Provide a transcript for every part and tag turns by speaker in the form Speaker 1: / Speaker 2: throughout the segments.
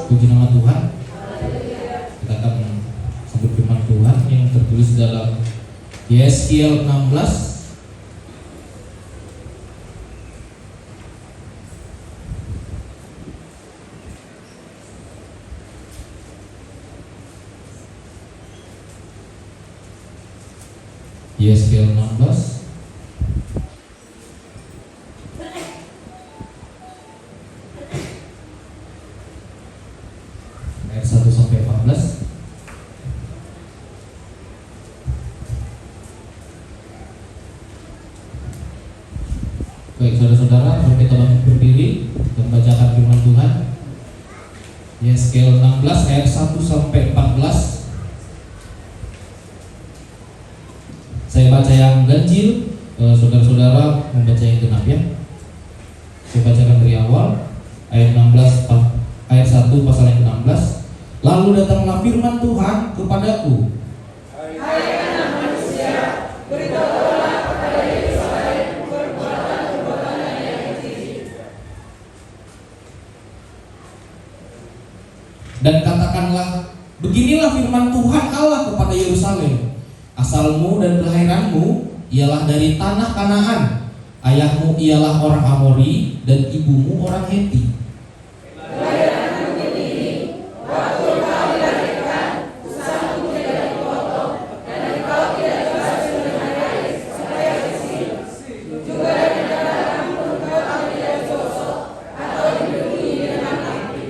Speaker 1: Puji nama Tuhan. Kita akan sambut firman Tuhan yang tertulis dalam Yeskiel 16 Yeskiel 16 ayat 1 sampai 14. Baik, saudara-saudara, mari kita berdiri dan bacakan firman Tuhan. Yeskiel 16 ayat 1 sampai 14. Saya baca yang ganjil, saudara-saudara membaca yang genap ya. Saya bacakan dari awal ayat 16 ayat 1 pasal yang ke-16. Lalu datanglah firman Tuhan kepadaku.
Speaker 2: Hai anak manusia, beritahulah kepada Yerusalem perbuatan-perbuatannya yang keji.
Speaker 1: Dan katakanlah, beginilah firman Tuhan Allah kepada Yerusalem. Asalmu dan kelahiranmu ialah dari tanah Kanaan. Ayahmu ialah orang Amori dan ibumu orang Heti.
Speaker 2: Kelahiranmu begini, waktu engkau dilahirkan, usahamu tidak dipotong, dan engkau tidak dibasuh dengan air sampai bersih. Juga dari darahmu engkau tidak digosok atau dilindungi dengan api.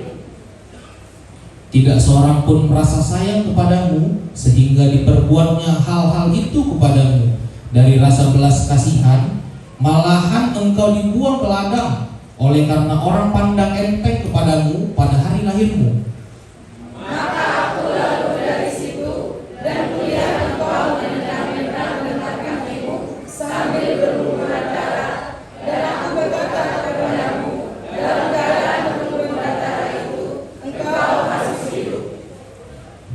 Speaker 1: Tidak seorang pun merasa sayang kepadamu sehingga diperbuatnya hal-hal itu kepadamu dari rasa belas kasihan, malahan engkau dibuang ke ladang oleh karena orang pandang enteng kepadamu pada hari lahirmu.
Speaker 2: Maka aku lalu dari situ dan kulihat engkau menendang-nendang dengan kakimu sambil berlumuran darah, dan aku berkata kepadamu, dalam keadaan berlumuran darah itu engkau harus hidup.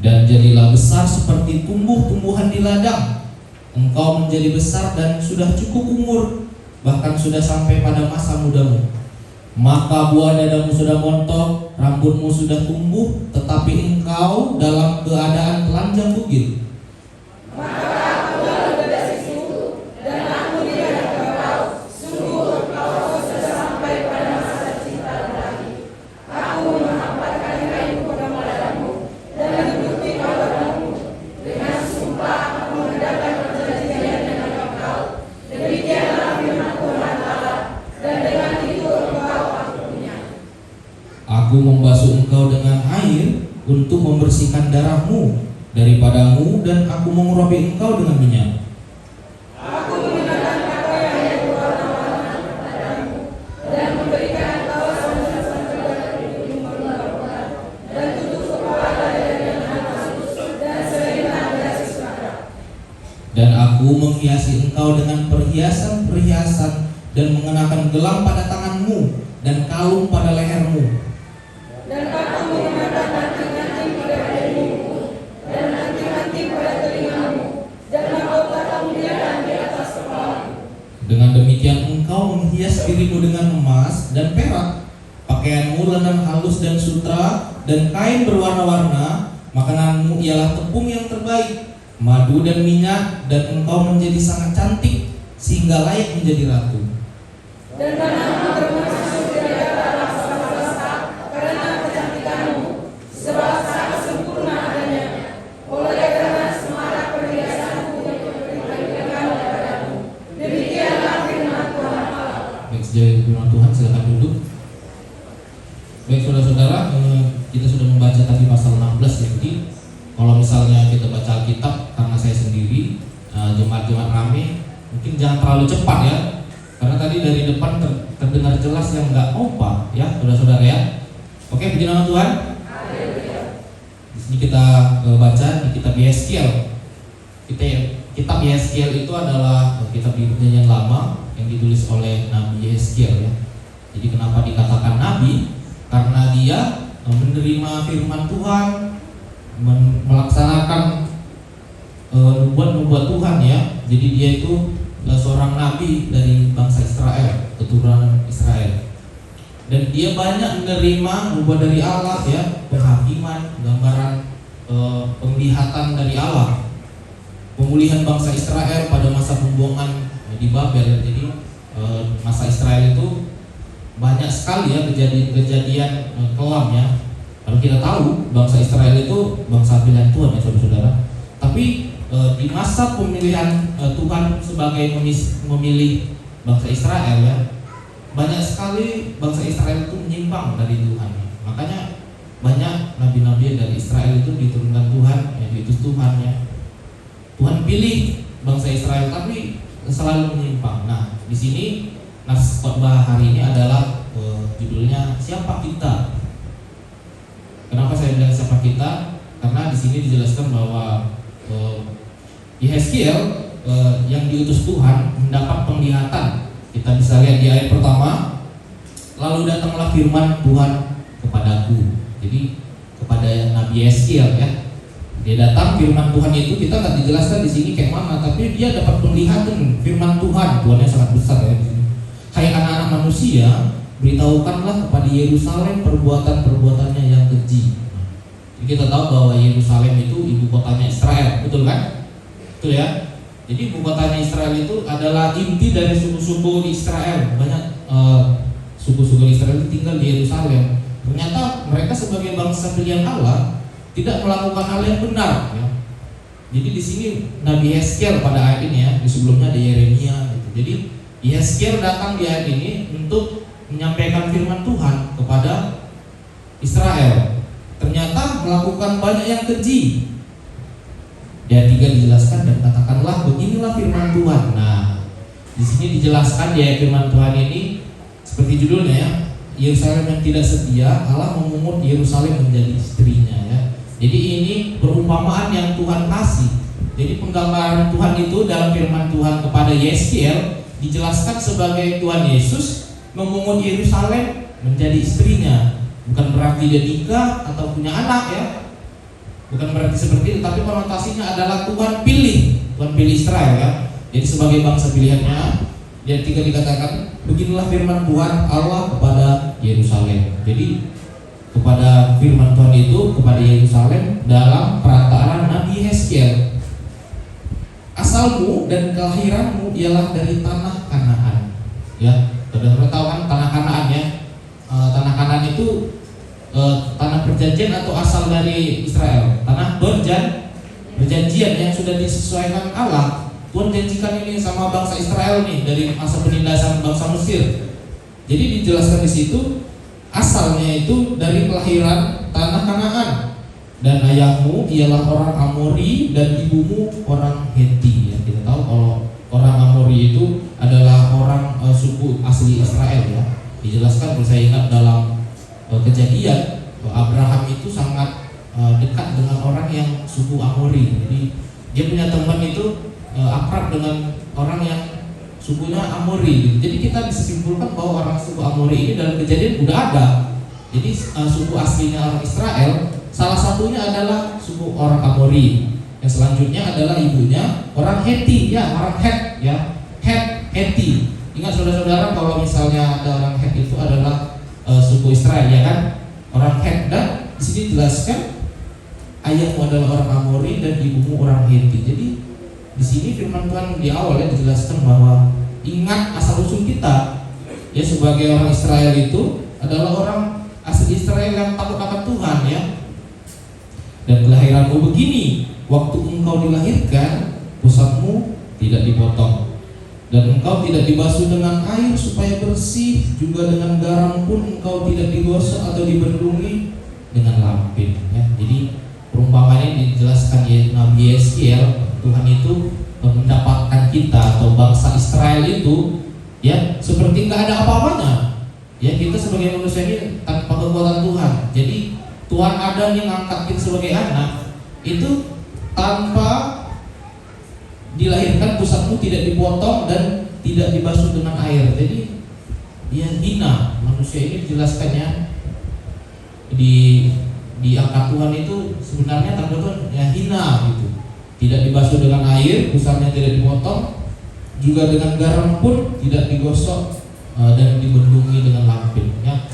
Speaker 1: Dan jadilah besar seperti tumbuh-tumbuhan di ladang. Engkau menjadi besar dan sudah cukup umur, bahkan sudah sampai pada masa mudamu. Maka buah dadamu sudah montok, rambutmu sudah tumbuh, tetapi engkau dalam keadaan telanjang bugil.
Speaker 2: Maka aku lalu dari situ dan aku lihat engkau, sungguh engkau sudah sampai pada masa cinta berakhir. Aku menghamparkan kayu kepadamu dan menutupi kabarmu. Dengan sumpah aku mengadakan perjanjian dengan engkau. Demikianlah firman Tuhan Allah, dan dengan itu engkau aku punya.
Speaker 1: Aku membasuh engkau dengan air untuk membersihkan darahmu daripadamu, dan aku mengurapi engkau dengan minyak.
Speaker 2: Aku mengenakan pakaian yang berwarna-warna kepadamu dan memberikan engkau sandal-sandal dari gunung berwarna dan tutup kepala dari yang halus dan selendang dari sutra.
Speaker 1: Dan aku menghiasi engkau dengan perhiasan-perhiasan dan mengenakan gelang pada tanganmu dan kalung pada lehermu.
Speaker 2: Dan aku mengenakan anting-anting pada badanmu dan anting-anting pada telingamu dan mahkota kemuliaan di atas kepalamu.
Speaker 1: Dengan demikian engkau menghias dirimu dengan emas dan perak, pakaianmu lenan halus dan sutra dan kain berwarna-warna, makananmu ialah tepung yang terbaik, madu dan minyak, dan engkau menjadi sangat cantik sehingga layak menjadi ratu.
Speaker 2: Dan tanahmu termasuk dari antara bangsa-bangsa karena kecantikanmu, sebab sangat sempurna adanya. Oleh karena semarak perhiasanmu yang diberikan kepadamu. Demikianlah firman Tuhan Allah.
Speaker 1: Baik, sejauh itu firman Tuhan, silakan duduk. Baik, saudara-saudara, kita sudah membaca tadi pasal 16 ya. Jadi kalau misalnya kita baca Alkitab, karena saya sendiri jemaat-jemaat rame, mungkin jangan terlalu cepat ya, karena tadi dari depan terdengar jelas yang nggak opa ya, saudara-saudara ya. Oke, puji nama Tuhan. Di sini kita baca di kitab Yeskiel. Kitab Yeskiel itu adalah kitab di Perjanjian Lama yang ditulis oleh Nabi Yeskiel ya. Jadi kenapa dikatakan nabi? Karena dia menerima firman Tuhan, melaksanakan nubuat Tuhan ya. Jadi dia itu seorang nabi dari bangsa Israel, keturunan Israel. dan dia banyak menerima nubuat dari Allah, ya, penghakiman, gambaran penglihatan dari Allah, pemulihan bangsa Israel pada masa pembuangan di Babel. Jadi masa Israel itu banyak sekali ya kejadian-kejadian kelam ya. Kalau kita tahu bangsa Israel itu bangsa pilihan Tuhan ya saudara-saudara. Tapi di masa pemilihan Tuhan sebagai memilih bangsa Israel ya, banyak sekali bangsa Israel itu menyimpang dari Tuhan. Makanya banyak nabi-nabi dari Israel itu diturunkan Tuhan, ya, diutus Tuhan ya. Tuhan pilih bangsa Israel tapi selalu menyimpang. Nah, di sini nas khotbah hari ini adalah judulnya siapa kita. Kenapa saya bilang siapa kita? Karena di sini dijelaskan bahwa Yehezkiel yang diutus Tuhan mendapat penglihatan. Kita bisa lihat di ayat pertama, lalu datanglah firman Tuhan kepadaku. Jadi kepada Nabi Yehezkiel ya, dia datang, firman Tuhan itu kita nggak dijelaskan di sini kayak mana, tapi dia dapat penglihatan firman Tuhan. Tuhannya sangat besar ya di sini. Hai anak-anak manusia, beritahukanlah kepada Yerusalem perbuatan-perbuatannya yang keji. Jadi kita tahu bahwa Yerusalem itu ibu kotanya Israel, betul kan? Betul ya. Jadi ibu kotanya Israel itu adalah inti dari suku-suku di Israel. Banyak suku-suku Israel itu tinggal di Yerusalem. Ternyata mereka sebagai bangsa pilihan Allah tidak melakukan hal yang benar. Ya. Jadi di sini Nabi Yehezkiel pada ayat ini ya, di sebelumnya ada Yeremia. Gitu. Jadi Yehezkiel datang di ayat ini untuk menyampaikan firman Tuhan kepada Israel. Ternyata melakukan banyak yang keji. Di ayat 3 dijelaskan, dan katakanlah beginilah firman Tuhan. Nah, di sini dijelaskan di ayat firman Tuhan ini seperti judulnya ya, Yerusalem yang tidak setia, Allah memungut Yerusalem menjadi istrinya ya. Jadi ini perumpamaan yang Tuhan kasih. Jadi penggambaran Tuhan itu dalam firman Tuhan kepada Yehezkiel dijelaskan sebagai Tuhan Yesus memungut Yerusalem menjadi istrinya. Bukan berarti dia nikah atau punya anak ya. Bukan berarti seperti itu, tapi konotasinya adalah Tuhan pilih Israel ya. Jadi sebagai bangsa pilihannya. Di ayat 3 dikatakan, beginilah firman Tuhan Allah kepada Yerusalem. Jadi kepada firman Tuhan itu kepada Yerusalem dalam perantaraan Nabi Yehezkiel. Asalmu dan kelahiranmu ialah dari tanah Kanaan. Ya, saudara tahu kan tanah Kanaan ya. Tanah Kanaan itu tanah perjanjian atau asal dari Israel. Tanah perjanjian yang sudah disesuaikan Allah. Tuhan janjikan ini sama bangsa Israel nih dari masa penindasan bangsa Mesir. Jadi dijelaskan di situ asalnya itu dari kelahiran tanah Kanaan, dan ayahmu ialah orang Amori dan ibumu orang Heti. Ya, kita tahu kalau orang Amori itu adalah orang suku asli Israel ya. Dijelaskan kalau saya ingat dalam Kejadian, Abraham itu sangat dekat dengan orang yang suku Amori. Jadi dia punya teman itu akrab dengan orang yang sukunya Amori. Jadi kita bisa simpulkan bahwa orang suku Amori ini dalam Kejadian udah ada. Jadi suku aslinya orang Israel salah satunya adalah suku orang Amori. Yang selanjutnya adalah ibunya orang Heti ya, orang Het ya, Heti. Ingat saudara-saudara kalau misalnya ada orang Het itu adalah suku Israel ya kan, orang Het. Dan di sini jelaskan ayahmu adalah orang Amori dan ibumu orang Heti. Jadi di sini firman Tuhan di awal ya dijelaskan bahwa ingat asal usul kita ya sebagai orang Israel itu adalah orang asli Israel yang takut akan Tuhan ya. Dan kelahiranmu begini, waktu engkau dilahirkan pusatmu tidak dipotong dan engkau tidak dibasuh dengan air supaya bersih, juga dengan garam pun engkau tidak digosok atau dibendungi dengan lampin ya. Jadi perumpamaan ini dijelaskan ya Nabi Yehezkiel. Tuhan itu mendapatkan kita atau bangsa Israel itu ya seperti nggak ada apa-apanya ya. Kita sebagai manusia ini tanpa kekuatan Tuhan. Jadi Tuhan ada yang ngangkat kita sebagai anak itu tanpa dilahirkan pusatmu tidak dipotong dan tidak dibasuh dengan air. Jadi dia hina. Manusia ini dijelaskannya di angkat Tuhan itu sebenarnya tanda Tuhan ya hina gitu. Tidak dibasuh dengan air, pusatnya tidak dipotong, juga dengan garam pun tidak digosok dan dibendungi dengan lampin ya.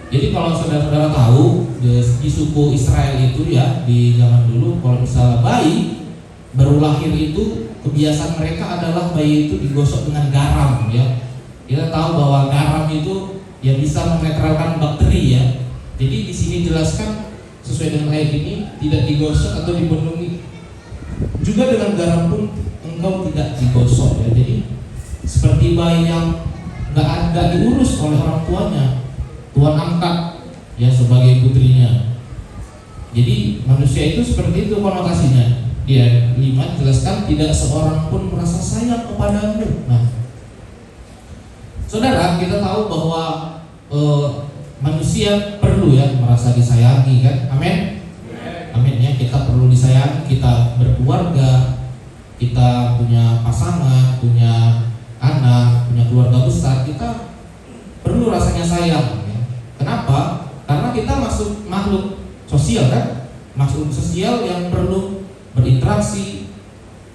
Speaker 1: Jadi kalau saudara-saudara tahu di suku Israel itu ya di zaman dulu, kalau misalnya bayi baru lahir itu kebiasaan mereka adalah bayi itu digosok dengan garam ya. Kita tahu bahwa garam itu ya bisa menetralkan bakteri ya. Jadi di sini jelaskan sesuai dengan ayat ini, tidak digosok atau dibendungi. Juga dengan garam pun engkau tidak digosok ya. Jadi seperti bayi yang nggak diurus oleh orang tuanya, Tuhan angkat ya sebagai putrinya. Jadi manusia itu seperti itu konotasinya. Dia 5 jelaskan tidak seorang pun merasa sayang kepadamu. Nah, saudara, kita tahu bahwa manusia perlu ya merasa disayangi kan? Amin. Amin ya, kita perlu disayangi, kita berkeluarga, kita punya pasangan, punya anak, punya keluarga besar, kita perlu rasanya sayang ya. Kenapa? Karena kita makhluk sosial kan? Makhluk sosial yang perlu berinteraksi,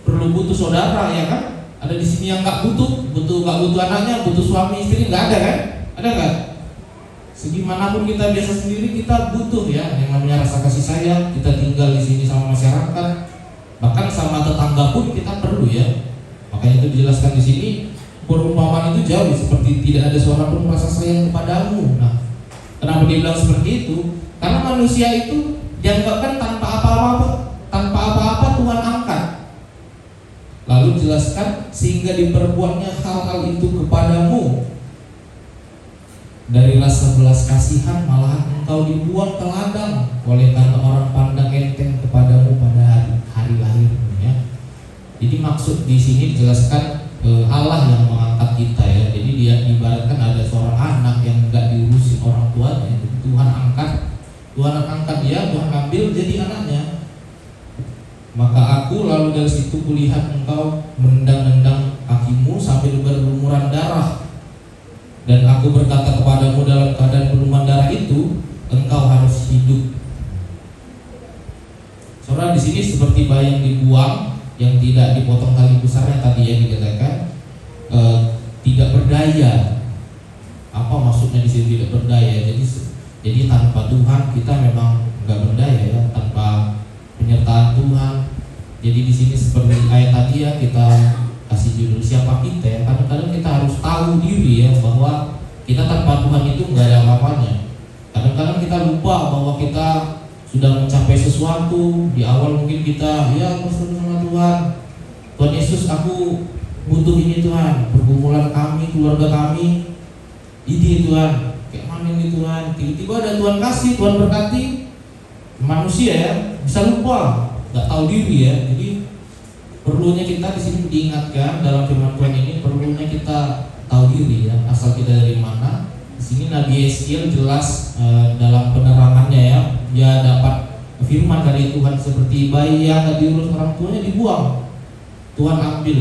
Speaker 1: perlu butuh saudara ya kan? Ada di sini yang nggak butuh anaknya, butuh suami istri, nggak ada kan? Ada nggak? Segimanapun kita biasa sendiri, kita butuh ya yang namanya rasa kasih sayang. Kita tinggal di sini sama masyarakat, bahkan sama tetangga pun kita perlu ya. Makanya itu dijelaskan di sini, perumpamaan itu jauh seperti tidak ada seorang pun merasa sayang kepadamu. Nah, kenapa dia bilang seperti itu? Karena manusia itu dianggapkan tanpa apa-apa Tuhan angkat. Lalu jelaskan sehingga diperbuatnya hal-hal itu kepadamu. Dari rasa belas kasihan malahan engkau dibuang ke ladang oleh karena orang pandang enteng kepadamu pada hari lahirmu ya. Jadi maksud di sini dijelaskan Allah yang mengangkat kita ya. Jadi dia ibaratkan ada seorang anak yang enggak diurusi orang tuanya, Tuhan angkat dia, Tuhan ambil jadi anaknya. Maka aku lalu dari situ kulihat engkau menendang-nendang kakimu sambil berlumuran darah. Dan aku berkata kepadamu dalam keadaan berlumuran darah itu, engkau harus hidup. Saudara, di sini seperti bayi yang dibuang, yang tidak dipotong tali pusarnya tadi yang dikatakan tidak berdaya. Apa maksudnya di sini tidak berdaya? Jadi tanpa Tuhan kita memang nggak berdaya ya, tanpa penyertaan Tuhan. Jadi di sini seperti ayat tadi ya, kita kasih judul siapa kita ya. Kadang-kadang kita harus tahu diri ya bahwa kita tanpa Tuhan itu nggak ada apa-apanya. Kadang-kadang kita lupa bahwa kita sudah mencapai sesuatu. Di awal mungkin kita ya berseru sama Tuhan, Tuhan Yesus aku butuh ini Tuhan, pergumulan kami, keluarga kami ini Tuhan, kayak mana ini Tuhan. Tiba-tiba ada Tuhan kasih, Tuhan berkati. Manusia ya bisa lupa, nggak tahu diri ya. Jadi perlunya kita di sini diingatkan dalam firman Tuhan ini, perlunya kita tahu diri ya, asal kita dari mana. Di sini Nabi Yeskiel jelas dalam penerangannya ya, dia dapat firman dari Tuhan seperti bayi yang nggak diurus orang tuanya dibuang, Tuhan ambil.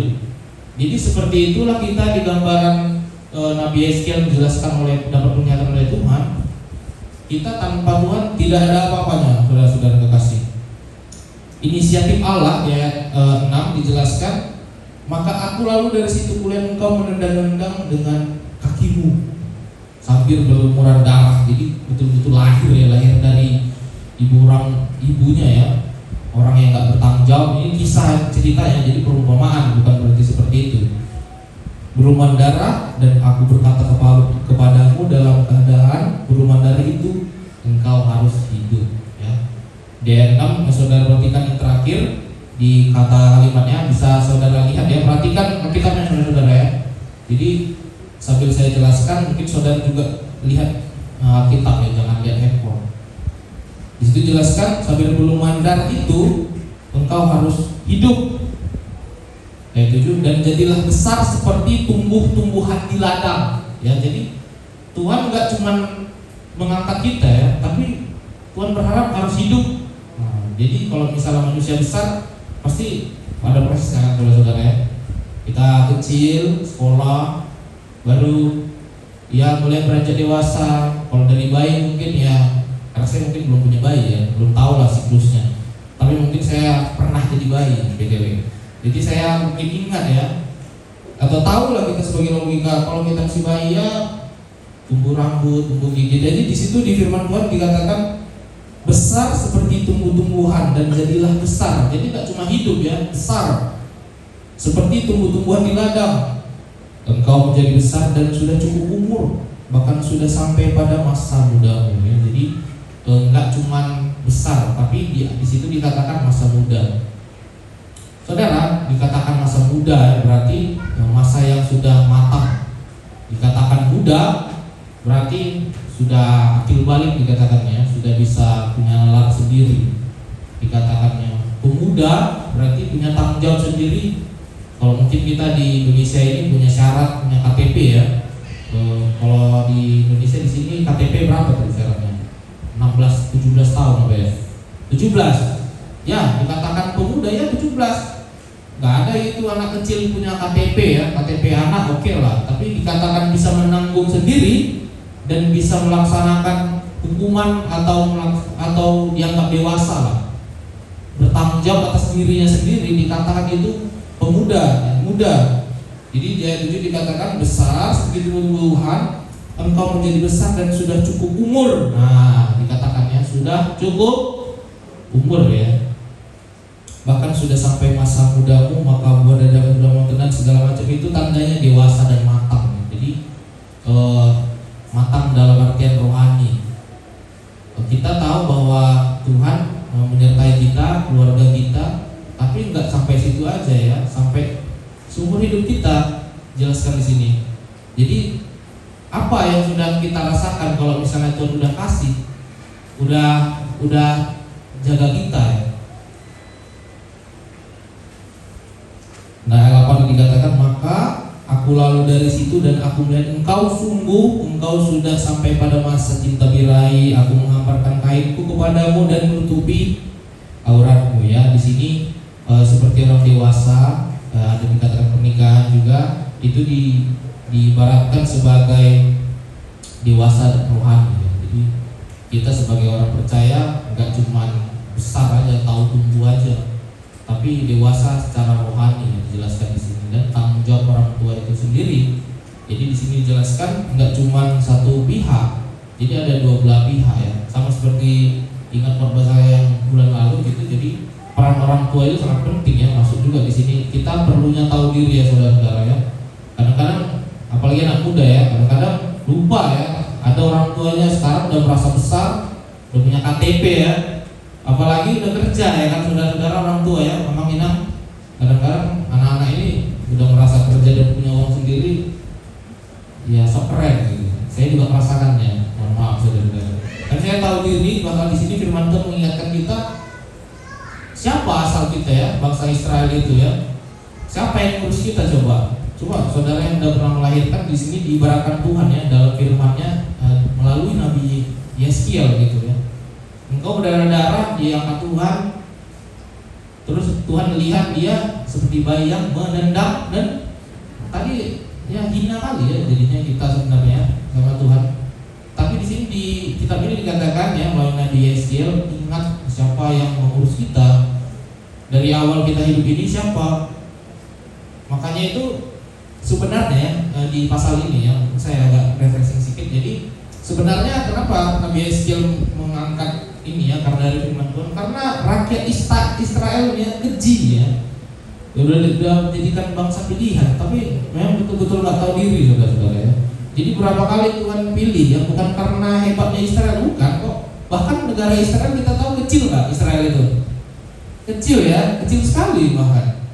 Speaker 1: Jadi seperti itulah kita di gambaran Nabi Yeskiel menjelaskan dapat pernyataan oleh Tuhan. Kita tanpa Tuhan tidak ada apa-apanya, saudara-saudara kekasih. Inisiatif Allah di ayat 6 dijelaskan, maka aku lalu dari situ kulihat engkau menendang-nendang dengan kakimu sambil berlumuran darah. Jadi betul-betul lahir dari ibunya ya, orang yang nggak bertanggung jawab. Ini kisah ceritanya, jadi perumpamaan, bukan berarti seperti itu. Berlumuran darah, dan aku berkata kepadamu dalam keadaan berlumuran darah itu engkau harus hidup ya. Di ayat 6 saudara perhatikan yang terakhir di kata kalimatnya, bisa saudara lihat ya, perhatikan Alkitabnya saudara ya. Jadi sambil saya jelaskan mungkin saudara juga lihat Alkitab ya, jangan lihat handphone. Di situ jelaskan sambil berlumuran darah itu engkau harus hidup. Ayat 7, dan jadilah besar seperti tumbuh-tumbuhan di ladang ya. Jadi Tuhan nggak cuma mengangkat kita ya, tapi Tuhan berharap harus hidup. Nah, jadi kalau misalnya manusia besar pasti ada prosesnya kan saudara ya. Kita kecil, sekolah, baru ya mulai beranjak dewasa. Kalau dari bayi mungkin ya, karena saya mungkin belum punya bayi ya, belum tahu lah siklusnya. Tapi mungkin saya pernah jadi bayi BTW. Jadi saya mungkin ingat ya, Atau tahu lah kita sebagai logika, kalau kita masih bayi ya tumbuh rambut, tumbuh gigi. Jadi di situ di firman Tuhan dikatakan besar seperti tumbuh-tumbuhan dan jadilah besar. Jadi tidak cuma hidup ya, besar seperti tumbuh-tumbuhan di ladang. Engkau menjadi besar dan sudah cukup umur, bahkan sudah sampai pada masa mudamu ya. Jadi enggak cuma besar, tapi di situ dikatakan masa muda. Saudara, dikatakan masa muda berarti masa yang sudah matang. Dikatakan muda berarti sudah akil balik, dikatakannya sudah bisa punya nalar sendiri. Dikatakannya pemuda berarti punya tanggung jawab sendiri. Kalau mungkin kita di Indonesia ini punya syarat, punya KTP ya. Kalau di Indonesia di sini KTP berapa tuh syaratnya? 17 tahun apa ya? 17. Ya, dikatakan pemuda ya 17. Gak ada itu anak kecil punya KTP ya, KTP anak oke lah. Tapi dikatakan bisa menanggung sendiri dan bisa melaksanakan hukuman atau dianggap dewasa lah, bertanggung jawab atas dirinya sendiri, dikatakan itu pemuda, ya, muda. Jadi dia itu dikatakan besar seperti tumbuh-tumbuhan, engkau menjadi besar dan sudah cukup umur. Nah, dikatakannya sudah cukup umur ya. Bahkan sudah sampai masa mudamu, maka buah dadamu sudah mengenal segala macam. Itu tandanya dewasa dan matang. Jadi matang dalam artian rohani. Kita tahu bahwa Tuhan menyertai kita, keluarga kita, tapi nggak sampai situ aja ya, sampai seumur hidup kita, jelaskan di sini. Jadi apa yang sudah kita rasakan kalau misalnya Tuhan udah kasih, udah jaga kita ya. Nah, ayat 8 dikatakan, maka aku lalu dari situ dan aku melihat engkau sudah sampai pada masa cinta birahi. Aku menghamparkan kainku kepadamu dan menutupi auratmu ya. Di sini seperti orang dewasa, ada dikatakan pernikahan juga itu diibaratkan sebagai dewasa dan rohani ya. Jadi kita sebagai orang percaya nggak cuma besar aja, tahu tumbuh aja, tapi dewasa secara rohani ya, dijelaskan di sini, dan tanggung jawab orang tua itu sendiri. Jadi di sini dijelaskan nggak cuma satu pihak, jadi ada dua belah pihak ya. Sama seperti ingat khotbah saya yang bulan lalu gitu. Jadi peran orang tua itu sangat penting ya, masuk juga di sini. Kita perlunya tahu diri ya saudara-saudara ya. Kadang-kadang apalagi anak muda ya, kadang-kadang lupa ya. Ada orang tuanya sekarang udah merasa besar, udah punya KTP ya. Apalagi udah kerja ya kan saudara-saudara, orang tua ya, Mama Minang. Kadang-kadang anak-anak ini udah merasa kerja dan punya uang sendiri, ya sok keren gitu. Saya juga merasakannya, mohon maaf saudara-saudara. Dan saya tahu diri, bahkan di sini firman Tuhan mengingatkan kita siapa asal kita ya, bangsa Israel itu ya. Siapa yang ngurus kita coba? Coba saudara yang udah pernah melahirkan, di sini diibaratkan Tuhan ya dalam firman-Nya melalui Nabi Yeskiel gitu ya. Engkau berdarah-darah, dia angkat Tuhan. Terus Tuhan lihat dia seperti bayi yang menendang, dan tadi ya hina kali ya jadinya kita sebenarnya sama Tuhan. Tapi di sini di kitab ini dikatakan ya melalui Nabi Yeskiel, ingat siapa yang mengurus kita dari awal kita hidup ini, siapa. Makanya itu sebenarnya di pasal ini ya, saya agak refreshing sedikit. Jadi sebenarnya kenapa Nabi Yeskiel mengangkat ini ya, karena dari firman Tuhan, karena rakyat Israel ya keji ya, udah menjadikan bangsa pilihan, tapi memang betul-betul nggak tahu diri saudara-saudara ya. Jadi berapa kali Tuhan pilih ya, bukan karena hebatnya Israel, bukan kok. Bahkan negara Israel kita tahu kecil nggak Israel itu, kecil ya, kecil sekali bahkan,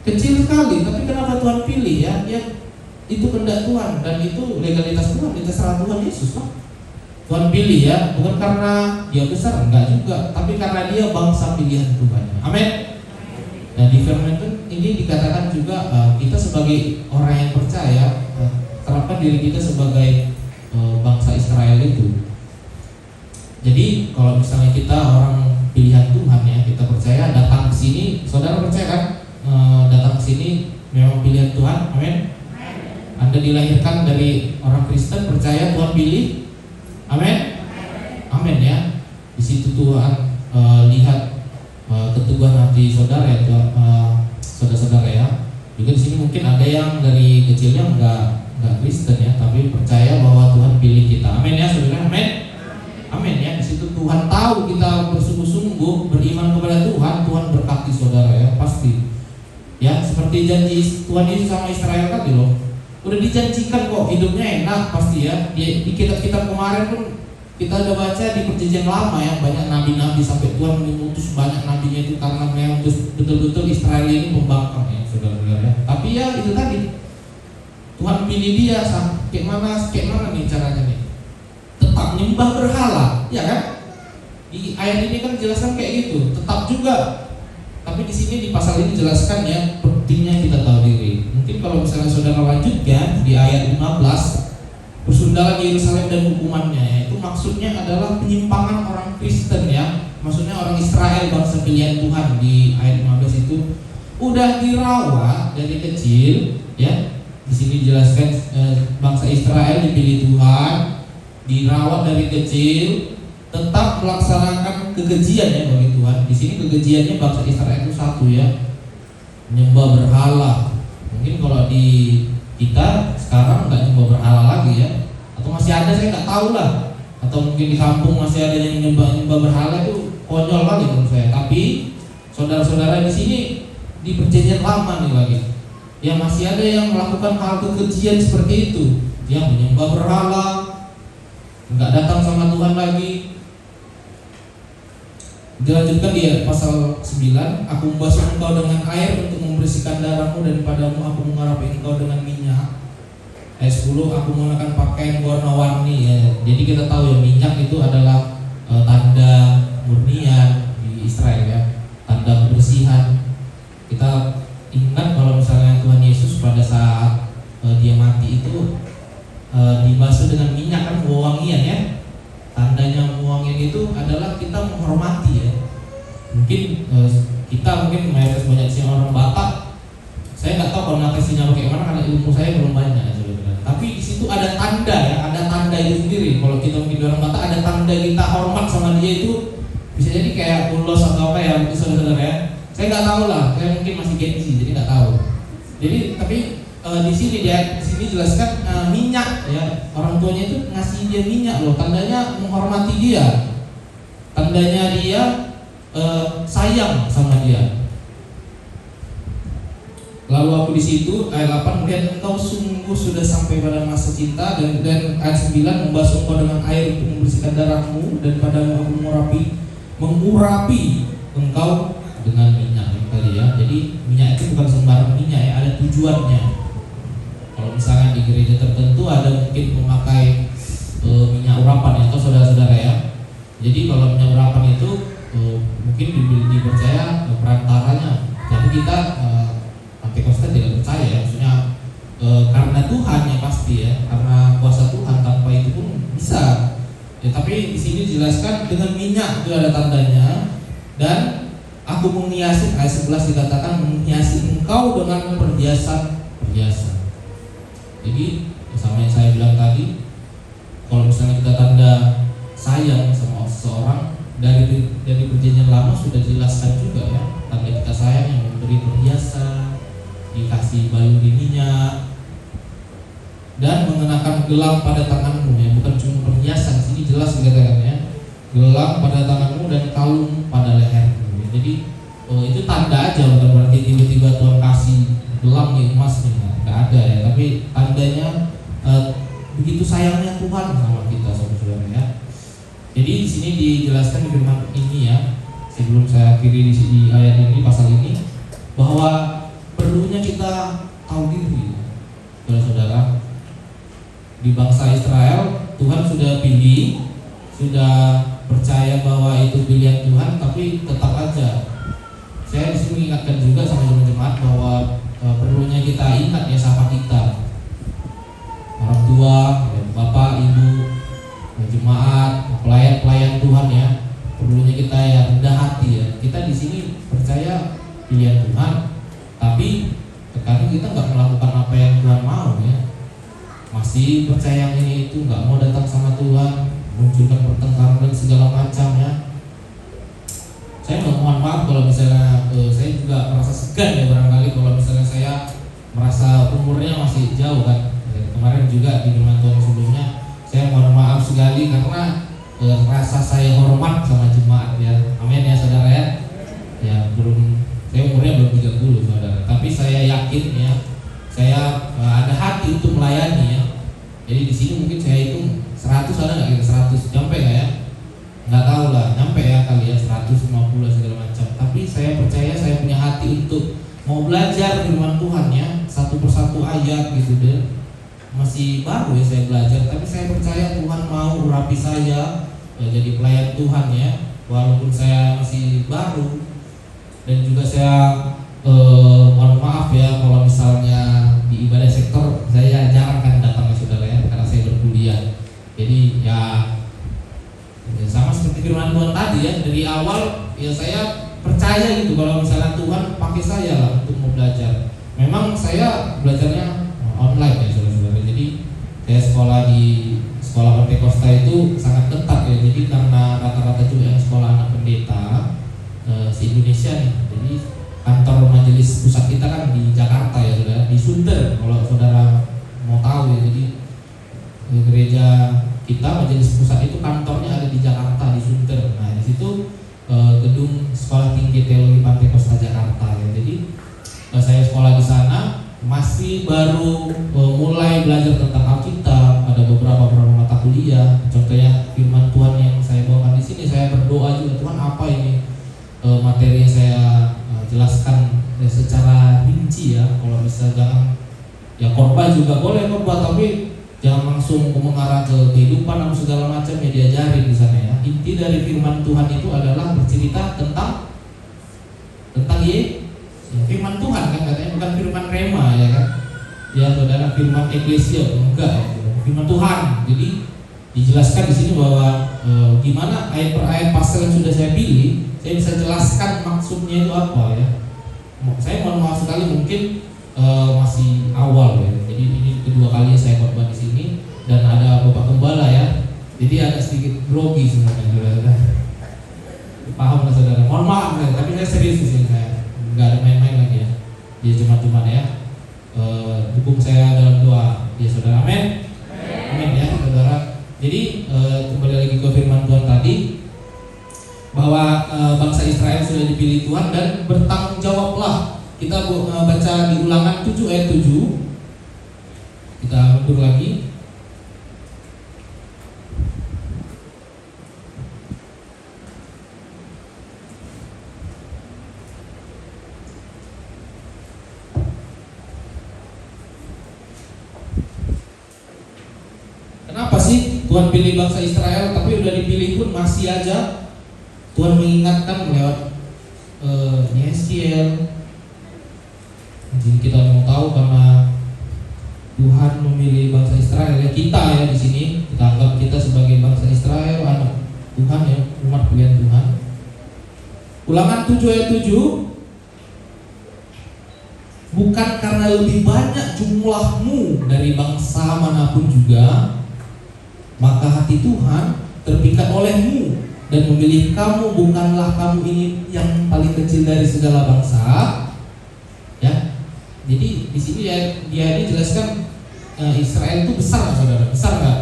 Speaker 1: kecil sekali. Tapi kenapa Tuhan pilih ya? Ya itu kehendak Tuhan, dan itu legalitas Tuhan, itu terserah Tuhan Yesus lah. Tuhan pilih ya, bukan karena dia besar, enggak juga, tapi karena dia bangsa pilihan Tuhan. Amin. Dan di firman ini dikatakan juga kita sebagai orang yang percaya, terapkan diri kita sebagai bangsa Israel itu. Jadi kalau misalnya kita orang pilihan Tuhan ya, kita percaya datang ke sini, saudara percaya kan? Datang ke sini memang pilihan Tuhan. Amin. Anda dilahirkan dari orang Kristen, percaya Tuhan pilih. Amin. Amin ya. Di situ Tuhan lihat keteguhan hati saudara ya, saudara-saudara ya. Juga di sini mungkin ada yang dari kecilnya nggak Kristen ya, tapi percaya bahwa Tuhan pilih kita. Amin ya saudara, amin. Amin ya. Di situ Tuhan tahu kita bersungguh-sungguh beriman kepada Tuhan, Tuhan berkati saudara ya, pasti. Ya, seperti janji Tuhan Yesus sama Israel tadi loh. Udah dijanjikan kok hidupnya enak pasti ya. Di kitab-kitab kemarin pun kita udah baca di perjanjian lama ya, banyak nabi-nabi sampai Tuhan mengutus banyak nabinya itu karena memang betul-betul Israel ini pembangkang ya saudara-saudara ya. Tapi ya itu tadi, Tuhan pilih dia kayak mana nih caranya nih? Tetap nyembah berhala, ya kan? Di ayat ini kan jelaskan kayak gitu, tetap juga. Tapi di sini di pasal ini jelaskan ya, pentingnya kita tahu diri. Mungkin kalau misalnya saudara lanjutkan di ayat 15, persundaran Yerusalem dan hukumannya ya, itu maksudnya adalah penyimpangan orang Kristen ya. Maksudnya orang Israel, bangsa pilihan Tuhan. Di ayat 15 itu udah dirawat dari kecil ya. Di sini dijelaskan bangsa Israel dipilih Tuhan, dirawat dari kecil, tetap melaksanakan kekejian ya bagi Tuhan. Di sini kekejiannya bangsa Israel itu satu ya, menyembah berhala. Mungkin kalau di kita sekarang nggak nyembah berhala lagi ya, atau masih ada saya nggak tahu lah, atau mungkin di kampung masih ada yang nyembah berhala, itu konyol lagi menurut saya. Tapi saudara-saudara di sini di perjanjian lama nih lagi, ya masih ada yang melakukan hal kekejian seperti itu, yang menyembah berhala, nggak datang sama Tuhan lagi. Dilanjutkan di pasal 9, aku membasuh engkau dengan air untuk membersihkan darahmu, dan padamu aku mengurapi engkau dengan minyak. Ayat 10, aku menggunakan pakaian warna-warni ya. Jadi kita tahu ya, minyak itu adalah tanda murnian di Israel ya, tanda kebersihan. Kita ingat kalau misalnya Tuhan Yesus pada saat dia mati itu dibasuh dengan minyak kan, wewangian ya. Tandanya wewangian itu adalah kita menghormati ya. Mungkin kita mayoritas banyak sih orang Batak. Saya nggak tahu konotasinya bagaimana karena ilmu saya belum banyak ya. Tapi di situ ada tanda ya, ada tanda itu sendiri. Kalau kita mungkin orang Batak ada tanda kita hormat sama dia itu, bisa jadi kayak ulos atau apa ya, mungkin saudara-saudara ya. Saya nggak tahu lah, saya mungkin masih Gen Z jadi nggak tahu. Jadi tapi di sini jelaskan minyak ya, orang tuanya itu ngasih dia minyak loh, tandanya menghormati dia, tandanya dia sayang sama dia. Lalu aku di situ ayat 8, melihat engkau sungguh sudah sampai pada masa cinta, dan ayat 9, membasuh engkau dengan air untuk membersihkan darahmu, dan padamu aku mengurapi engkau dengan minyak tadi ya. Jadi minyak itu bukan sembarang minyak ya, ada tujuannya. Kalau misalnya di gereja tertentu ada mungkin memakai minyak urapan ya, atau saudara-saudara ya. Jadi kalau minyak urapan itu mungkin dipercaya perantaranya. Jadi kita Pentekoste tidak percaya ya, maksudnya karena Tuhan ya pasti ya, karena kuasa Tuhan, tanpa itu pun bisa. Ya, tapi di sini dijelaskan dengan minyak itu ada tandanya, dan aku menghiasi, ayat 11 dikatakan menghiasi engkau dengan perhiasan. Jadi sama yang saya bilang tadi, kalau misalnya kita tanda sayang sama seseorang, dari perjanjian lama sudah dijelaskan juga ya, tanda kita sayang yang memberi perhiasan, dikasih baluri minyak, dan mengenakan gelang pada tanganmu ya, bukan cuma perhiasan. Sini jelas dikatakan ya, gelang pada tanganmu dan kalung pada lehermu. Jadi itu tanda aja, bukan berarti tiba-tiba Tuhan kasih gelang nih emas nih, nggak ada ya. Tapi tandanya begitu sayangnya Tuhan sama kita, saudara ya. Jadi di sini dijelaskan di firman ini ya, sebelum saya akhiri di ayat ini, pasal ini, bahwa perlunya kita tahu diri, saudara-saudara. Di bangsa Israel Tuhan sudah pilih, sudah percaya bahwa itu pilihan Tuhan, tapi tetap aja saya disini mengingatkan juga sama jemaat bahwa perlunya kita ingat ya siapa kita, orang tua, bapak, ibu, jemaat, pelayan Tuhan ya. Perlunya kita ya rendah hati ya. Kita di sini percaya pilihan Tuhan, tapi terkadang kita nggak melakukan apa yang Tuhan mau ya. Masih percaya yang ini itu, nggak mau datang sama Tuhan, munculkan pertengkaran dan segala macam ya. Saya mohon maaf kalau misalnya saya juga merasa segan ya barangkali kalau misalnya saya merasa umurnya masih jauh kan. Kemarin juga di firman Tuhan sebelumnya saya mohon maaf sekali karena rasa saya hormat sama jemaat ya. Amin ya saudara ya. Ya belum, saya umurnya belum 30 saudara, tapi saya yakin ya, saya ada hati untuk melayani ya. Jadi di sini mungkin saya hitung 100 ada nggak kira 100, nyampe nggak ya? Nggak tahu lah, nyampe ya kali ya 150 segala macam. Tapi saya percaya saya punya hati untuk mau belajar firman Tuhan ya, satu persatu ayat gitu deh. Masih baru ya saya belajar, tapi saya percaya Tuhan mau urapi saya ya, jadi pelayan Tuhan ya, walaupun saya masih baru. Dan juga saya mohon maaf ya kalau misalnya di ibadah sektor saya jarang kan datang ya saudara ya, karena saya berkuliah. Jadi ya sama seperti firman Tuhan tadi ya, dari awal ya saya percaya gitu kalau misalnya Tuhan pakai saya lah untuk mau belajar. Memang saya belajarnya online ya saudara-saudara. Jadi saya sekolah di sekolah Pentekosta itu sangat ketat ya. Jadi karena rata-rata juga yang sekolah anak pendeta se-Indonesia nih. Jadi kantor majelis pusat kita kan di Jakarta ya saudara, di Sunter kalau saudara mau tahu ya. Jadi gereja kita majelis pusat itu kantornya ada di Jakarta, di Sunter. Nah di situ gedung Sekolah Tinggi Teologi Pantekosta Jakarta ya. Jadi saya sekolah di sana, masih baru mulai belajar tentang Alkitab, ada beberapa mata kuliah. Contohnya firman Tuhan yang saya bawakan di sini, saya berdoa juga, Tuhan apa ini materi yang saya jelaskan ya, secara rinci ya. Kalau bisa jangan ya khotbah juga boleh khotbah, tapi jangan langsung mengarah ke kehidupan atau segala macam ya, diajarin di sana ya. Inti dari firman Tuhan itu adalah bercerita tentang firman Tuhan kan katanya, bukan firman rema ya kan. Ya saudara, firman eklesia enggak ya, firman Tuhan. Jadi dijelaskan di sini bahwa gimana ayat per ayat pasal yang sudah saya pilih, saya bisa jelaskan maksudnya itu apa ya. Saya mohon maaf sekali mungkin masih awal ya. Jadi ini kedua kali saya khotbah di sini dan ada Bapak Gembala ya. Jadi agak sedikit grogi sebenarnya saudara. Paham lah saudara. Mohon maaf ya, tapi saya serius di sini, saya nggak ada main-main lagi ya. Dia cuma ya. Dukung saya dalam doa ya saudara. Amin. Amin ya saudara. Jadi kembali lagi ke firman Tuhan tadi, bahwa bangsa Israel sudah dipilih Tuhan dan bertanggung jawablah. Kita baca di Ulangan 7 ayat 7. Kita mundur lagi. Kenapa sih Tuhan pilih bangsa Israel, tapi udah dipilih pun masih aja Tuhan mengingatkan lewat Yeskiel. Jadi kita mau tahu karena Tuhan memilih bangsa Israel ya, kita ya di sini kita anggap kita sebagai bangsa Israel, anak Tuhan ya, umat pilihan Tuhan. Ulangan 7 ayat 7. Bukan karena lebih banyak jumlahmu dari bangsa manapun juga, maka hati Tuhan terpikat olehmu dan memilih kamu, bukanlah kamu ini yang paling kecil dari segala bangsa. Ya, jadi di sini dia ini jelaskan Israel itu besar nggak saudara? Besar nggak?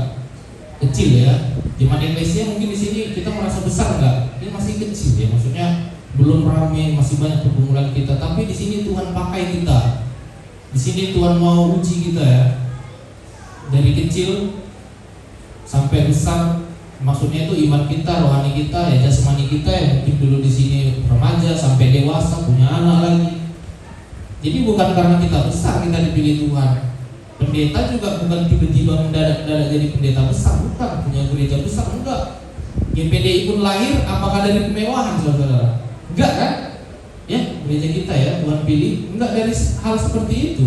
Speaker 1: Kecil ya. Jemaat Eklesia mungkin di sini kita merasa besar nggak? Ini masih kecil ya, maksudnya belum ramai, masih banyak pergumulan kita. Tapi di sini Tuhan pakai kita. Di sini Tuhan mau uji kita ya. Dari kecil sampai besar, maksudnya itu iman kita, rohani kita, ya jasmani kita yang mungkin dulu di sini remaja sampai dewasa punya anak lagi. Jadi bukan karena kita besar kita dipilih Tuhan. Pendeta juga bukan tiba-tiba mendadak jadi pendeta besar, bukan punya gereja besar, enggak. GPDI pun lahir apakah dari kemewahan saudara? Enggak kan? Ya gereja kita ya Tuhan pilih, enggak dari hal seperti itu.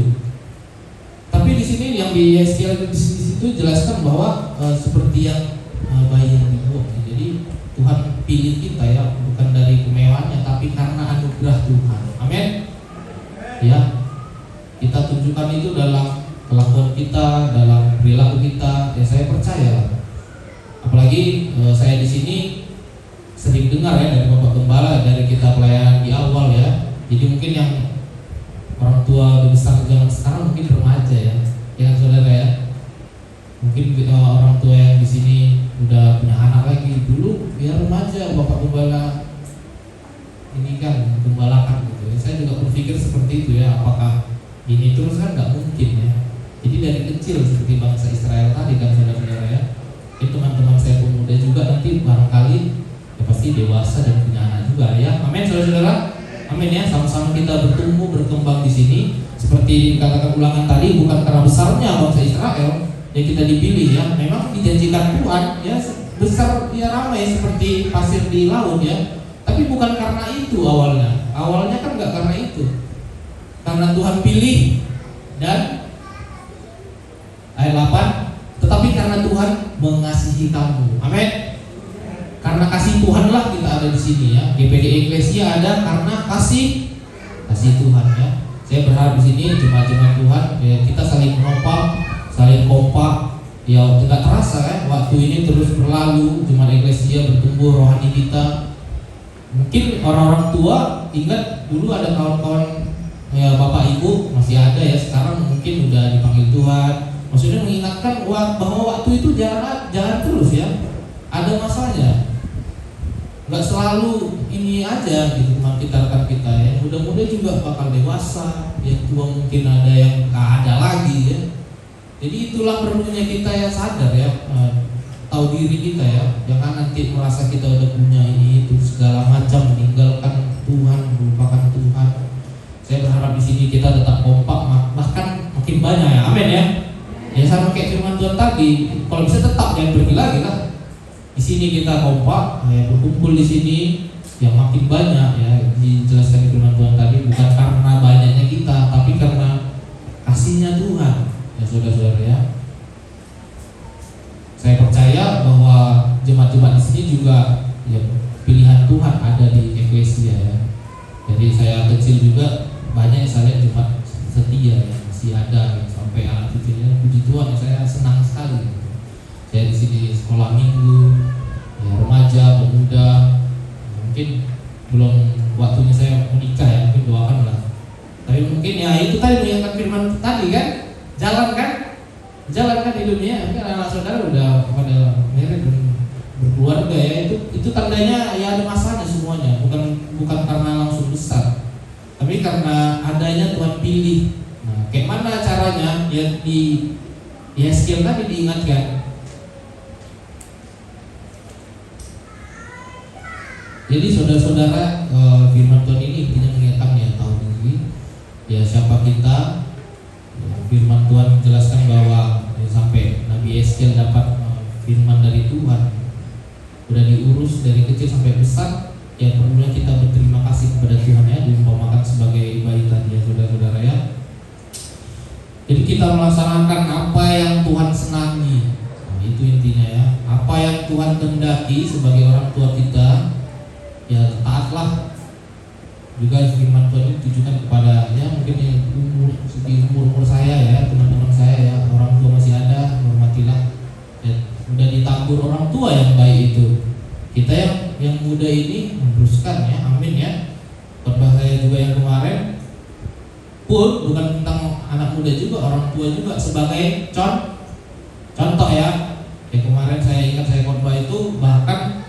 Speaker 1: Tapi di sini yang di Yeskiel di situ jelaskan bahwa seperti yang bayi yang dibuang. Jadi Tuhan pilih kita ya, bukan dari kemewahannya, tapi karena anugerah Tuhan. Amin. Ya, kita tunjukkan itu dalam kelakuan kita, dalam perilaku kita. Ya saya percaya. Apalagi saya di sini sering dengar ya dari Bapak Gembala, dari kita pelayanan di awal ya. Jadi mungkin yang orang tua udah besar zaman sekarang mungkin remaja ya kan saudara ya. Mungkin orang tua yang di sini udah punya anak lagi, dulu ya remaja bapak gembala ini kan gembalakan gitu. Saya juga berpikir seperti itu ya, apakah ini terus kan nggak mungkin ya. Jadi dari kecil seperti bangsa Israel tadi kan saudara-saudara ya. Ini teman-teman saya pemuda juga nanti barangkali ya pasti dewasa dan punya anak juga ya. Amin saudara-saudara. Amin ya. Sama-sama kita bertumbuh berkembang di sini. Seperti dikatakan ulangan tadi, bukan karena besarnya bangsa Israel yang kita dipilih ya. Memang dijanjikan Tuhan ya besar ya ramai seperti pasir di laut ya. Tapi bukan karena itu awalnya. Awalnya kan nggak karena itu. Karena Tuhan pilih dan ayat 8, tetapi karena Tuhan mengasihi kamu. Amin. Karena kasih Tuhanlah kita ada di sini ya. GPD Eklesia ada karena kasih Tuhan ya. Saya berharap di sini jemaat-jemaat Tuhan ya, kita saling menopang, saling kompak. Ya tidak terasa ya, waktu ini terus berlalu, jemaat Eklesia bertumbuh rohani kita. Mungkin orang-orang tua ingat dulu ada kawan-kawan ya, bapak ibu masih ada ya, sekarang mungkin udah dipanggil Tuhan. Maksudnya mengingatkan bahwa waktu itu jalan terus ya, ada masanya. Nggak selalu ini aja gitu teman kita, rekan kita ya. Muda-muda juga bakal dewasa, yang tua mungkin ada yang nggak ada lagi ya. Jadi itulah perlunya kita ya sadar ya, tahu diri kita ya, jangan nanti merasa kita udah punya ini itu segala macam, meninggalkan Tuhan, melupakan Tuhan. Saya berharap di sini kita tetap kompak, bahkan makin banyak ya, amin ya. Ya sama kayak firman Tuhan tadi, kalau bisa tetap jangan pergi lagi lah. Di sini kita kompak, ya, berkumpul di sini yang makin banyak ya, dijelaskan di firman Tuhan tadi, bukan karena banyaknya kita, tapi karena kasihnya Tuhan ya saudara-saudara ya. Saya percaya bahwa jemaat-jemaat di sini juga ya, pilihan Tuhan ada di Eklesia ya. Jadi saya kecil juga banyak saya lihat jemaat setia ya, masih ada ya, sampai anak cucunya, puji Tuhan ya, saya senang sekali gitu. Saya di sini sekolah minggu, ya, remaja, pemuda, mungkin belum waktunya saya menikah ya, mungkin doakan lah. Tapi mungkin ya itu tadi mengingatkan firman tadi kan, jalan kan di dunia, mungkin anak saudara udah pada married dan berkeluarga ya, itu tandanya ya ada masanya semuanya, bukan karena langsung besar, tapi karena adanya Tuhan pilih. Nah, kayak mana caranya ya di skill tadi diingatkan. Jadi saudara-saudara, firman Tuhan ini intinya mengingatkan ya, tahu diri ya siapa kita. Firman Tuhan menjelaskan bahwa ya, sampai Nabi Eskiel dapat firman dari Tuhan, udah diurus dari kecil sampai besar. Ya perlunya kita berterima kasih kepada Tuhan ya, diumpamakan sebagai bayi tadi ya saudara-saudara ya. Jadi kita melaksanakan apa yang Tuhan senangi, nah, itu intinya ya. Apa yang Tuhan kehendaki sebagai orang tua kita, ya taatlah. Juga firman Tuhan ini ditujukan kepada ya mungkin yang umur saya ya, teman-teman saya ya, orang tua masih ada, hormatilah ya, udah ditabur orang tua yang baik itu. Kita yang muda ini meneruskan ya, amin ya. Khotbah saya juga yang kemarin pun bukan tentang anak muda juga, orang tua juga sebagai contoh ya. Kayak kemarin saya ingat saya khotbah itu bahkan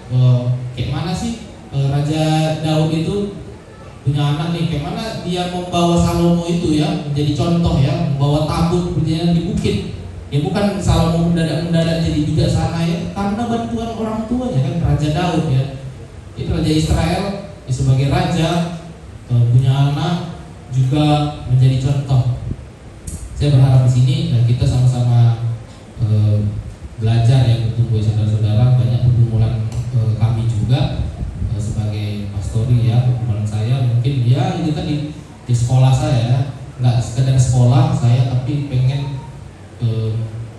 Speaker 1: kayak mana sih Raja Daud itu punya anak nih, kayak mana dia membawa Salomo itu ya menjadi contoh ya, membawa tabut berjalan di bukit. Ya bukan Salomo mendadak jadi bijaksana ya, karena bantuan orang tuanya kan, Raja Daud ya. Itu Raja Israel ya, sebagai raja punya anak juga menjadi contoh. Saya berharap di sini kita sama-sama belajar ya, bertumbuh saudara-saudara. Banyak pergumulan kami juga sebagai pastori ya, pergumulan saya mungkin ya itu tadi di sekolah saya, nggak sekedar sekolah saya, tapi pengen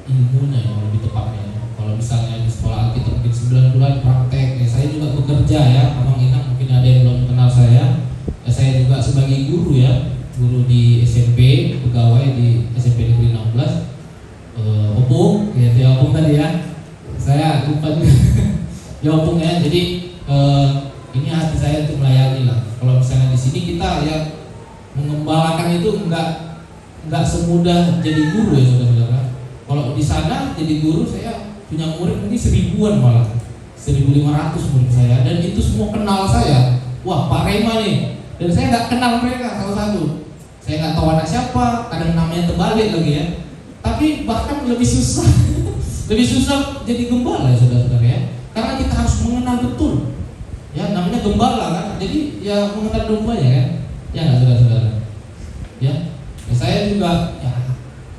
Speaker 1: ilmunya yang lebih tepatnya. Kalau misalnya di sekolah kita mungkin 9 bulan praktek ya, saya juga bekerja ya, Abang Inang mungkin ada yang belum kenal saya ya, saya juga sebagai guru ya, guru di SMP, pegawai di SMP Negeri 16 Opung ya, Opung tadi ya, saya lupa juga ya Opung ya. Jadi ini hati saya untuk melayani lah. Kalau misalnya di sini kita ya Mengembalakan itu nggak semudah jadi guru ya saudara-saudara. Kalau di sana jadi guru, saya punya murid mungkin 1000-an malah, 1500 murid saya, dan itu semua kenal saya. Wah, Pak Rema nih, dan saya nggak kenal mereka satu-satu. Saya nggak tahu anak siapa, kadang namanya terbalik lagi ya. Tapi bahkan lebih susah, lebih susah jadi gembala ya saudara-saudara ya, karena kita harus mengenal betul. Ya, namanya gembala kan, jadi ya mengenal dombanya kan, ya nggak saudara-saudara. Ya, saya juga ya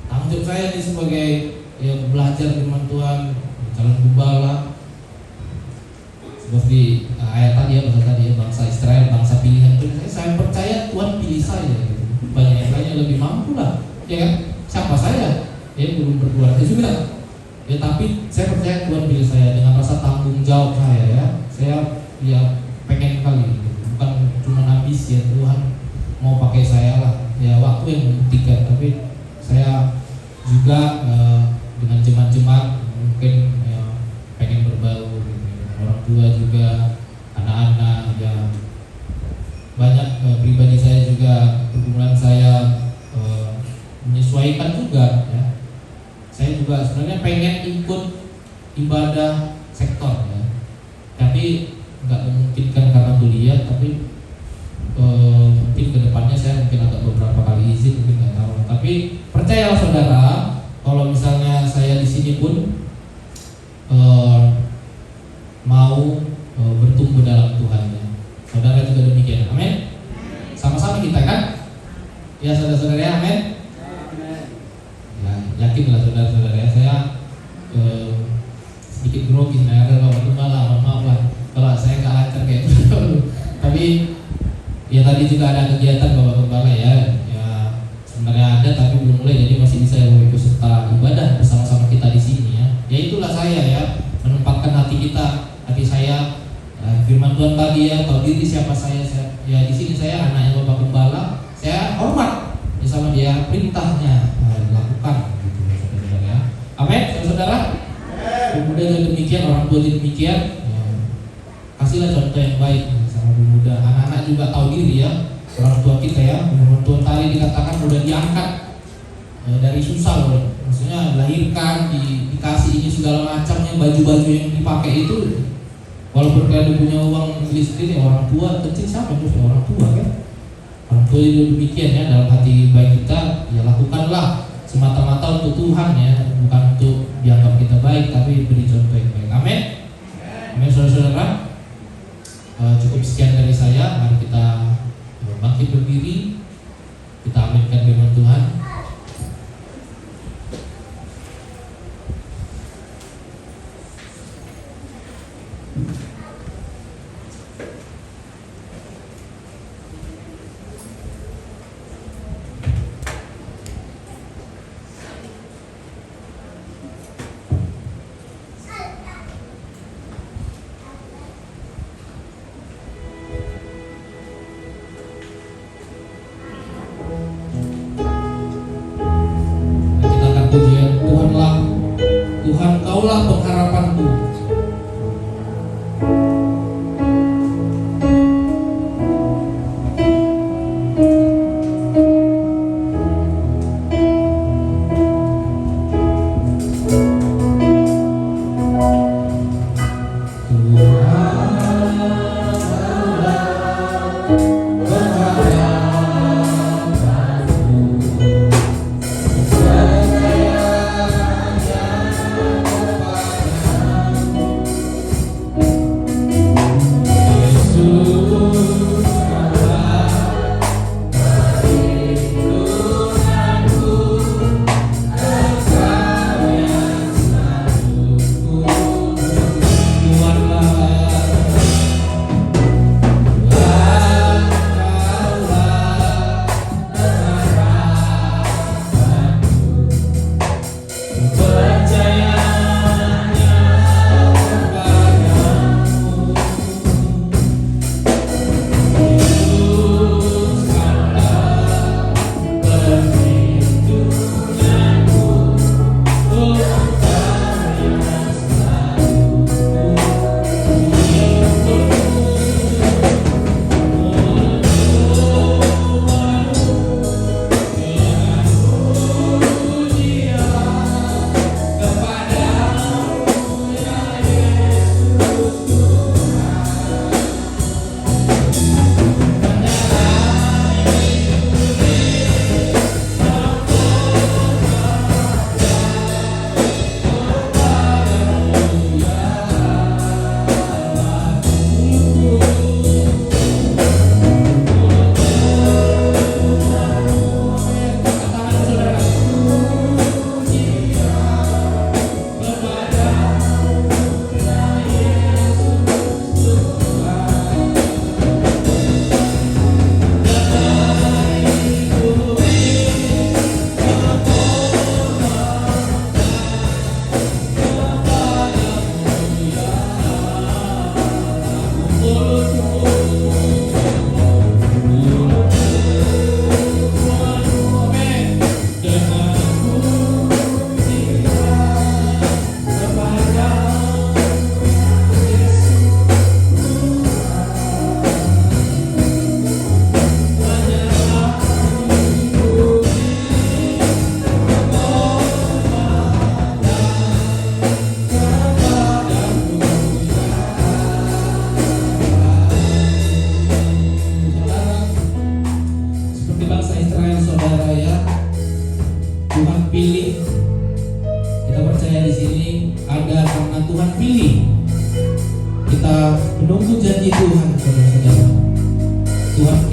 Speaker 1: tanggung jawab saya nih sebagai ya belajar firman Tuhan, calon gembala. Seperti ayat tadi ya, bangsa Israel, bangsa pilihan Tuhan. Saya percaya Tuhan pilih saya gitu. Banyak yang lainnya lebih mampu lah, ya kan? Siapa saya? Ya belum berkeluarga juga. Ya tapi saya percaya Tuhan pilih saya dengan rasa tanggung jawab saya ya. Saya ya pengen kali gitu. Bukan cuma ambisi ya, Tuhan mau pakai saya lah. Ya waktu yang membuktikan, tapi saya juga dengan jemaat-jemaat mungkin ya, pengen berbaur gitu. Orang tua juga, anak-anak ya, banyak pribadi saya juga, pergumulan saya menyesuaikan juga ya. Saya juga sebenarnya pengen ikut ibadah sektor ya, tapi nggak memungkinkan karena kuliah. Tapi mungkin kedepannya saya mungkin agak beberapa kali izin, mungkin nggak tahu. Tapi percayalah saudara, kalau misalnya saya di sini pun mau bertumbuh dalam Tuhan ya. Saudara juga demikian, amin. Sama-sama kita kan, ya saudara-saudara ya, amin. Ya, yakinlah saudara-saudara ya, saya sedikit grogi sebenarnya kalau gembala, maaf lah kalau saya nggak lancar kayak itu. Tapi ya tadi juga ada kegiatan Bapak Gembala ya, ya sebenarnya ada tapi belum mulai, jadi masih bisa ikut serta ibadah bersama-sama kita di sini ya. Ya itulah saya ya, menempatkan hati saya firman Tuhan tadi ya, tahu diri siapa saya ya di sini saya anaknya Bapak Gembala, saya hormat ya sama dia, perintahnya dilakukan gitu ya saudara ya. Amin saudara. Pemuda juga demikian, orang tua juga demikian ya, kasihlah contoh yang baik sama pemuda. Anak-anak juga tahu diri ya, orang tua kita ya. Firman Tuhan tadi dikatakan udah diangkat dari susah loh, maksudnya dilahirkan, dikasih ini segala macamnya, baju-baju yang dipakai itu. Walaupun kalian punya uang listrik ya, orang tua kecil sama itu orang tua kan. Orang tua itu demikian ya, dalam hati baik kita ya lakukanlah semata-mata untuk Tuhan ya, bukan untuk dianggap kita baik, tapi beri contoh yang baik. Amin. Amin saudara-saudara. Cukup sekian dari saya. Mari kita bangkit berdiri, kita aminkan firman Tuhan. Tuhan, Kaulah pengharapanku.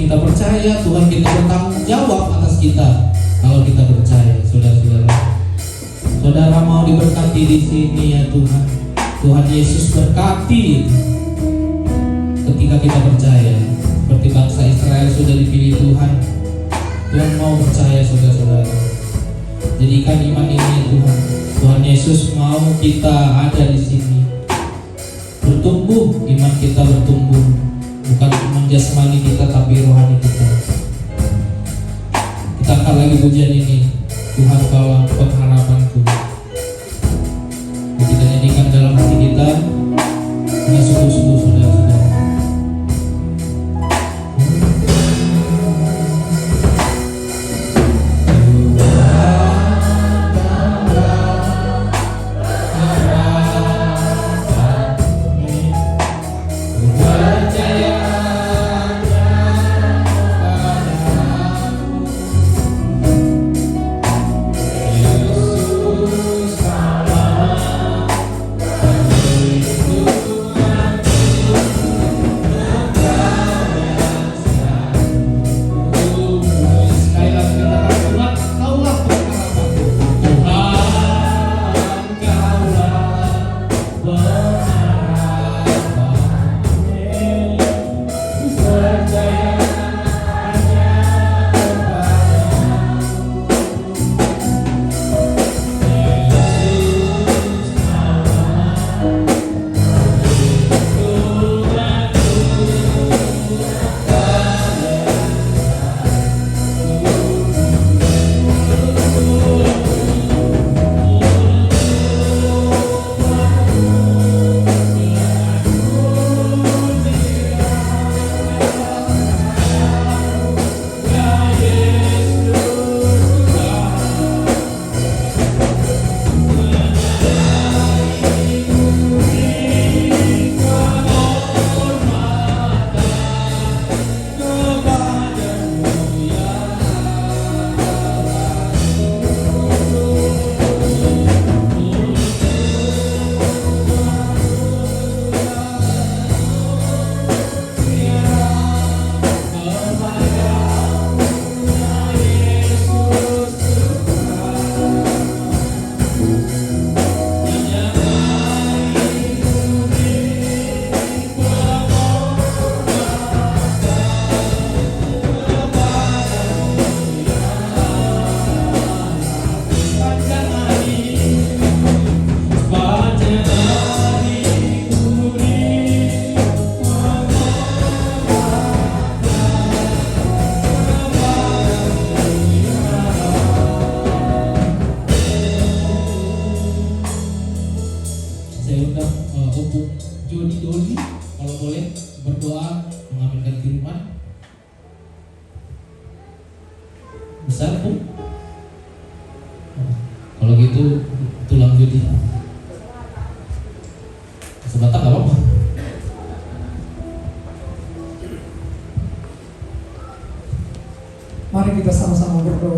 Speaker 1: kita percaya, Tuhan kita bertanggung jawab atas kita. Kalau kita percaya, saudara-saudara. Saudara mau diberkati di sini ya Tuhan. Tuhan Yesus berkati. Ketika kita percaya, seperti bangsa Israel sudah dipilih Tuhan. Tuhan mau percaya saudara-saudara. Jadikan iman ini Tuhan. Tuhan Yesus mau kita ada di sini. Bertumbuh, iman kita bertumbuh. Bukan cuma jasmani kita tapi rohani kita. Kita akan lagi pujian ini. Tuhan kau pengharapanku. Kita nyanyikan dalam hati kita dengan sungguh-sungguh saudara-saudara. Besar Bu? Kalau gitu tulang judi sebatang gak apa-apa.
Speaker 3: Mari kita sama-sama berdoa.